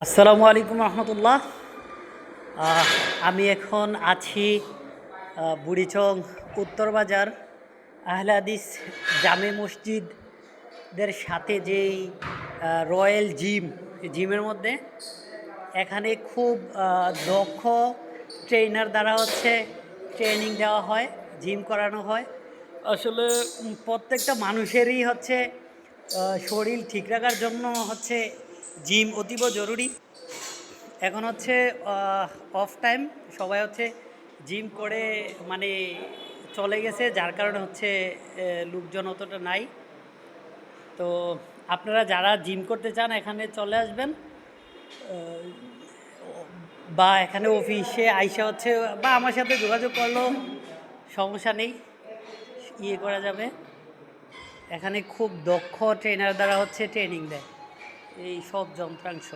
আসসালামু আলাইকুম রহমতুল্লাহ। আমি এখন আছি বুড়িচং উত্তর বাজার আহলে হাদিস জামে মসজিদের সাথে যেই রয়্যাল জিমের মধ্যে এখানে খুব দক্ষ ট্রেনার দ্বারা ট্রেনিং দেওয়া হয়, জিম করানো হয়। আসলে প্রত্যেকটা মানুষেরই শরীর ঠিক রাখার জন্য জিম অতীব জরুরি। এখন অফ টাইম, সবাই জিম করে মানে চলে গেছে, যার কারণে লোকজন অতটা নাই। তো আপনারা যারা জিম করতে চান এখানে চলে আসবেন, বা এখানে অফিসে আইসা বা আমার সাথে যোগাযোগ করলেও সমস্যা নেই, করা যাবে। এখানে খুব দক্ষ ট্রেনার দ্বারা ট্রেনিং দেয় এই সব যন্ত্রাংশ।